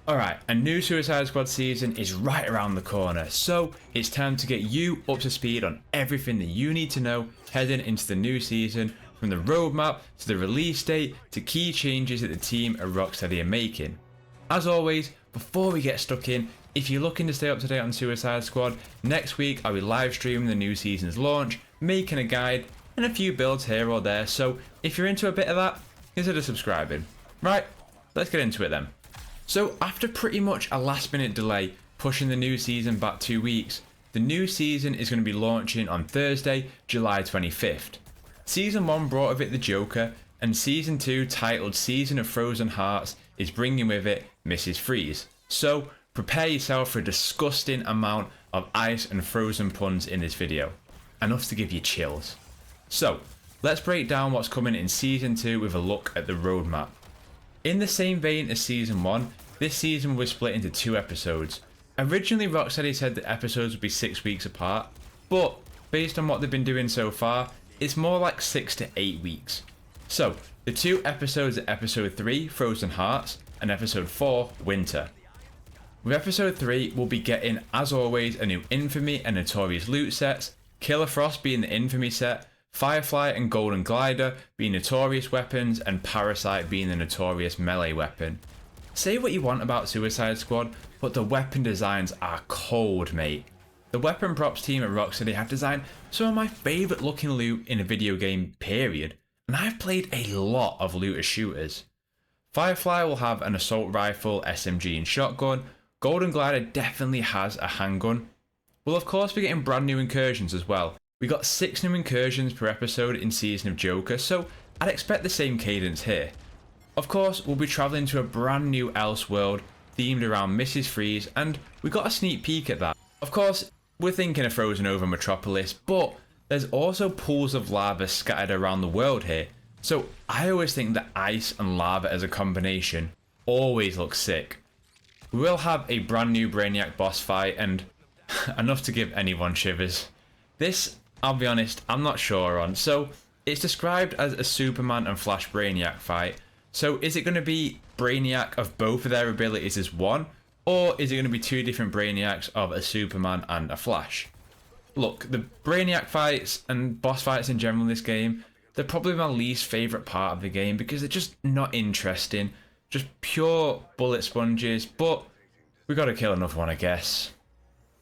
Alright, a new Suicide Squad season is right around the corner, so it's time to get you up to speed on everything that you need to know heading into the new season, from the roadmap to the release date to key changes that the team at Rocksteady are making. As always, before we get stuck in, if you're looking to stay up to date on Suicide Squad, next week I'll be live streaming the new season's launch, making a guide, and a few builds here or there, so if you're into a bit of that, consider subscribing. Right, let's get into it then. So after pretty much a last minute delay pushing the new season back 2 weeks, the new season is going to be launching on Thursday, July 25th. Season 1 brought with it the Joker, and Season 2, titled Season of Frozen Hearts, is bringing with it Mrs. Freeze. So prepare yourself for a disgusting amount of ice and frozen puns in this video. Enough to give you chills. So let's break down what's coming in Season 2 with a look at the roadmap. In the same vein as Season 1, this season was split into 2 episodes. Originally Rocksteady said that episodes would be 6 weeks apart, but based on what they've been doing so far, it's more like 6 to 8 weeks. So the 2 episodes are Episode 3, Frozen Hearts, and Episode 4, Winter. With Episode 3, we'll be getting, as always, a new Infamy and Notorious loot sets, Killer Frost being the Infamy set, Firefly and Golden Glider being Notorious weapons, and Parasite being the Notorious melee weapon. Say what you want about Suicide Squad, but the weapon designs are cold, mate. The weapon props team at Rocksteady have designed some of my favourite looking loot in a video game, period, and I've played a lot of looter shooters. Firefly will have an assault rifle, SMG and shotgun. Golden Glider definitely has a handgun. We'll of course be getting brand new incursions as well. We got 6 new incursions per episode in Season of Joker, so I'd expect the same cadence here. Of course, we'll be travelling to a brand new Elseworld themed around Mrs. Freeze, and we got a sneak peek at that. Of course, we're thinking of Frozen over Metropolis, but there's also pools of lava scattered around the world here, so I always think that ice and lava as a combination always looks sick. We will have a brand new Brainiac boss fight, and enough to give anyone shivers. This, I'll be honest, I'm not sure on. So it's described as a Superman and Flash Brainiac fight. So is it going to be Brainiac of both of their abilities as one? Or is it going to be 2 different Brainiacs of a Superman and a Flash? Look, the Brainiac fights and boss fights in general in this game, they're probably my least favourite part of the game because they're just not interesting. Just pure bullet sponges, but we got to kill another one, I guess.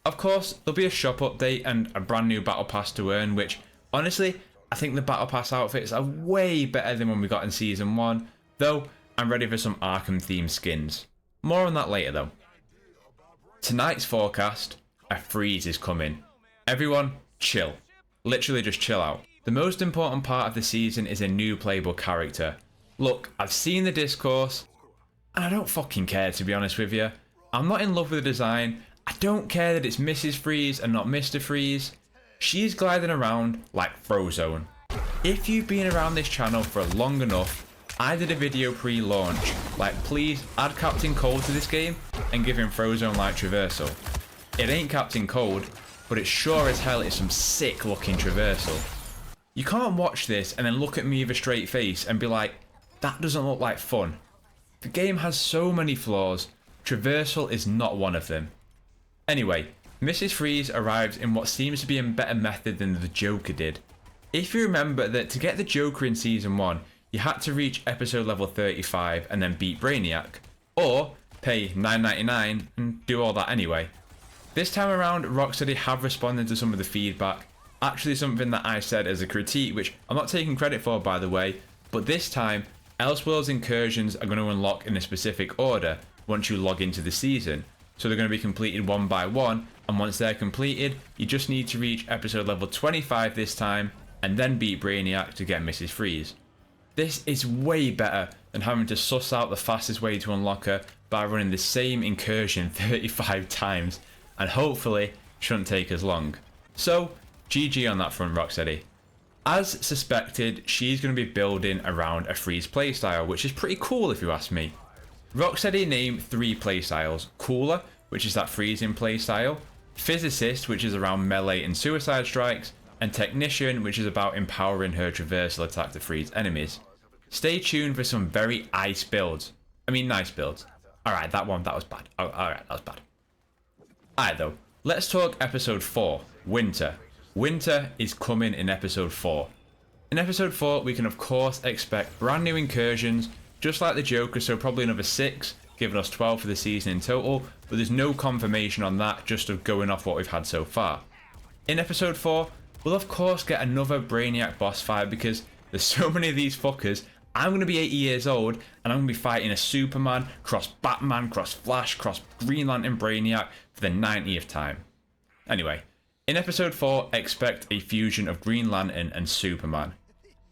Of course, there'll be a shop update and a brand new battle pass to earn, which, honestly, I think the battle pass outfits are way better than when we got in Season 1, though I'm ready for some Arkham themed skins. More on that later though. Tonight's forecast, a freeze is coming. Everyone, chill. Literally just chill out. The most important part of the season is a new playable character. Look, I've seen the discourse, and I don't fucking care, to be honest with you. I'm not in love with the design. I don't care that it's Mrs. Freeze and not Mr. Freeze. She's gliding around like Frozone. If you've been around this channel for long enough, I did a video pre-launch, like please add Captain Cold to this game and give him Frozone-like traversal. It ain't Captain Cold, but it sure as hell is some sick looking traversal. You can't watch this and then look at me with a straight face and be like, that doesn't look like fun. The game has so many flaws, traversal is not one of them. Anyway, Mrs. Freeze arrives in what seems to be a better method than the Joker did. If you remember that to get the Joker in Season 1, you had to reach episode level 35 and then beat Brainiac, or pay $9.99 and do all that anyway. This time around, Rocksteady have responded to some of the feedback, actually something that I said as a critique, which I'm not taking credit for by the way, but this time, Elseworld's incursions are going to unlock in a specific order once you log into the season. So they're going to be completed one by one, and once they're completed, you just need to reach episode level 25 this time, and then beat Brainiac to get Mrs. Freeze. This is way better than having to suss out the fastest way to unlock her by running the same incursion 35 times, and hopefully shouldn't take as long. So, GG on that front, Rocksteady. As suspected, she's going to be building around a Freeze playstyle, which is pretty cool if you ask me. Rocksteady named 3 playstyles: Cooler, which is that freezing playstyle, Physicist, which is around melee and suicide strikes, and Technician, which is about empowering her traversal attack to freeze enemies. Stay tuned for some very nice builds. Alright, that was bad. Oh, alright, that was bad. Alright though, let's talk episode 4, Winter. Winter is coming in episode 4. In episode 4, we can of course expect brand new incursions, just like the Joker, so probably another 6, giving us 12 for the season in total, but there's no confirmation on that, just of going off what we've had so far. In episode 4, we'll of course get another Brainiac boss fight, because there's so many of these fuckers. I'm going to be 80 years old, and I'm going to be fighting a Superman, cross Batman, cross Flash, cross Green Lantern Brainiac for the 90th time. Anyway, in episode 4, expect a fusion of Green Lantern and Superman.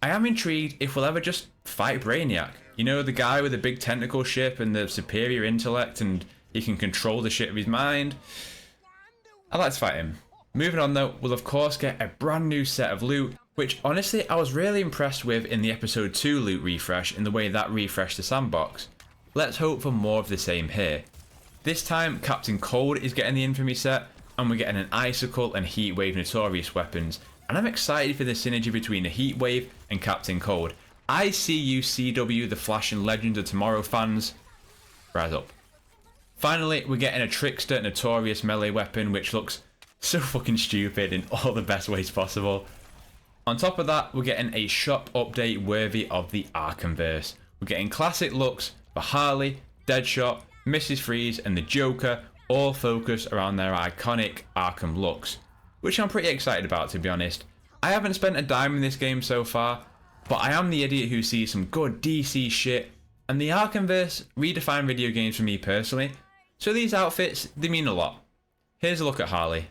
I am intrigued if we'll ever just fight Brainiac. You know, the guy with the big tentacle ship and the superior intellect, and he can control the shit of his mind. I'd like to fight him. Moving on though, we'll of course get a brand new set of loot, which honestly I was really impressed with in the episode 2 loot refresh in the way that refreshed the sandbox. Let's hope for more of the same here. This time Captain Cold is getting the infamy set, and we're getting an Icicle and Heatwave Notorious weapons, and I'm excited for the synergy between the Heatwave and Captain Cold. I see you CW, the Flash and Legends of Tomorrow fans. Rise up. Finally, we're getting a Trickster Notorious melee weapon, which looks so fucking stupid in all the best ways possible. On top of that, we're getting a shop update worthy of the Arkhamverse. We're getting classic looks for Harley, Deadshot, Mrs. Freeze and the Joker, all focused around their iconic Arkham looks, which I'm pretty excited about, to be honest. I haven't spent a dime in this game so far, but I am the idiot who sees some good DC shit, and the Arkhamverse redefine video games for me personally, so these outfits, they mean a lot. Here's a look at Harley.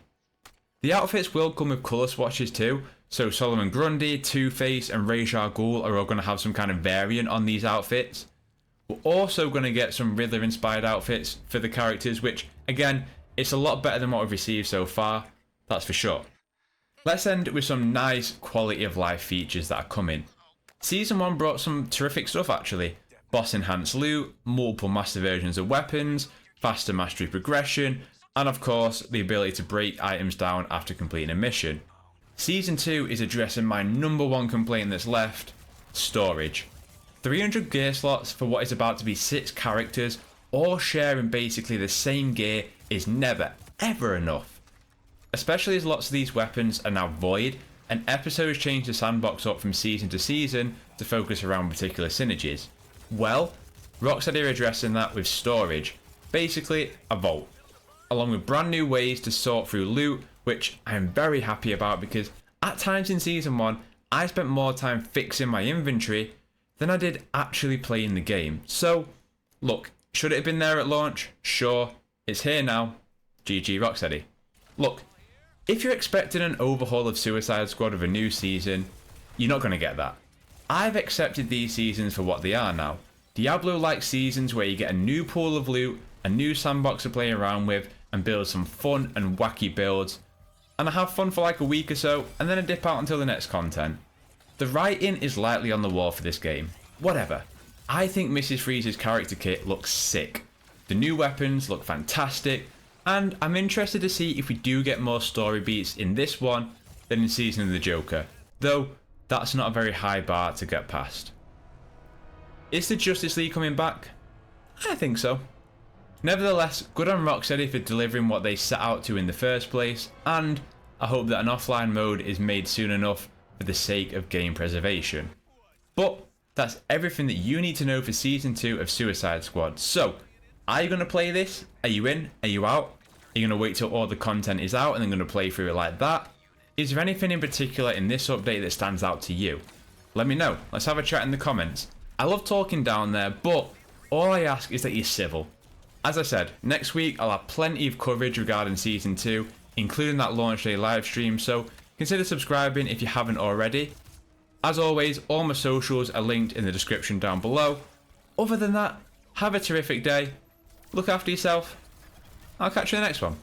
The outfits will come with colour swatches too, so Solomon Grundy, Two-Face and Ra's al Ghul are all going to have some kind of variant on these outfits. We're also going to get some Riddler inspired outfits for the characters, which again, it's a lot better than what we've received so far, that's for sure. Let's end with some nice quality of life features that are coming. Season 1 brought some terrific stuff actually. Boss enhanced loot, multiple master versions of weapons, faster mastery progression, and of course the ability to break items down after completing a mission. Season 2 is addressing my #1 complaint that's left: storage. 300 gear slots for what is about to be 6 characters, all sharing basically the same gear, is never ever enough. Especially as lots of these weapons are now void, and episodes change the sandbox up from season to season to focus around particular synergies. Well, Rocksteady are addressing that with storage, basically a vault, along with brand new ways to sort through loot, which I am very happy about, because at times in season 1 I spent more time fixing my inventory than I did actually playing the game. So look, should it have been there at launch? Sure, it's here now. GG Rocksteady. Look, if you're expecting an overhaul of Suicide Squad of a new season, you're not going to get that. I've accepted these seasons for what they are now. Diablo-like seasons where you get a new pool of loot, a new sandbox to play around with, and build some fun and wacky builds. And I have fun for like a week or so, and then I dip out until the next content. The writing is lightly on the wall for this game. Whatever. I think Mrs. Freeze's character kit looks sick. The new weapons look fantastic, and I'm interested to see if we do get more story beats in this one than in Season of the Joker, though that's not a very high bar to get past. Is the Justice League coming back? I think so. Nevertheless, good on Rocksteady for delivering what they set out to in the first place, and I hope that an offline mode is made soon enough for the sake of game preservation. But that's everything that you need to know for Season 2 of Suicide Squad. So, are you going to play this? Are you in? Are you out? Are you going to wait till all the content is out and then going to play through it like that? Is there anything in particular in this update that stands out to you? Let me know. Let's have a chat in the comments. I love talking down there, but all I ask is that you're civil. As I said, next week I'll have plenty of coverage regarding Season 2, including that launch day live stream, so consider subscribing if you haven't already. As always, all my socials are linked in the description down below. Other than that, have a terrific day, look after yourself, I'll catch you in the next one.